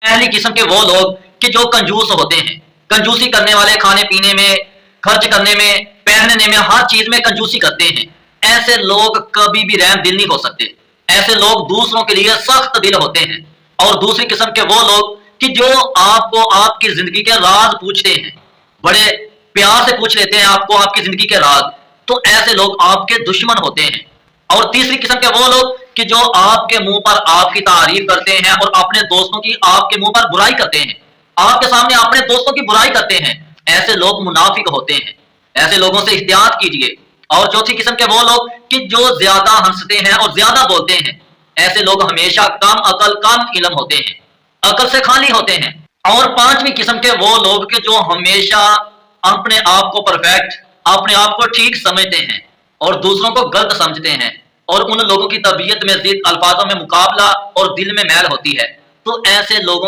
पहली किस्म के वो लोग कि जो कंजूस होते हैं, कंजूसी करने वाले, खाने पीने में, खर्च करने में, पहनने में, हर चीज में कंजूसी करते हैं। ऐसे लोग कभी भी रहम दिल नहीं हो सकते। ऐसे लोग दूसरों के लिए सख्त दिल होते हैं। और दूसरी किस्म के वो लोग कि जो आपको आपकी जिंदगी के राज पूछते हैं, बड़े प्यार से पूछ लेते हैं आपको आपकी जिंदगी के राज, तो ऐसे लोग आपके दुश्मन होते हैं। और तीसरी किस्म के वो लोग कि जो आपके मुंह पर आपकी तारीफ करते हैं और अपने दोस्तों की आपके मुंह पर बुराई करते हैं, आपके सामने अपने दोस्तों की बुराई करते हैं। ऐसे लोग मुनाफिक होते हैं। ऐसे लोगों से एहतियात कीजिए। और चौथी किस्म के वो लोग कि जो ज्यादा हंसते हैं और ज्यादा बोलते हैं, ऐसे लोग हमेशा कम अकल, कम इल्म होते हैं, अकल से खाली होते हैं। और पांचवी किस्म के वो लोग कि जो हमेशा अपने आप को परफेक्ट, अपने आप को ठीक समझते हैं और दूसरों को गलत समझते हैं। और उन लोगों की तबीयत में जिद, अल्फाजों में मुकाबला और दिल में मैल होती है। तो ऐसे लोगों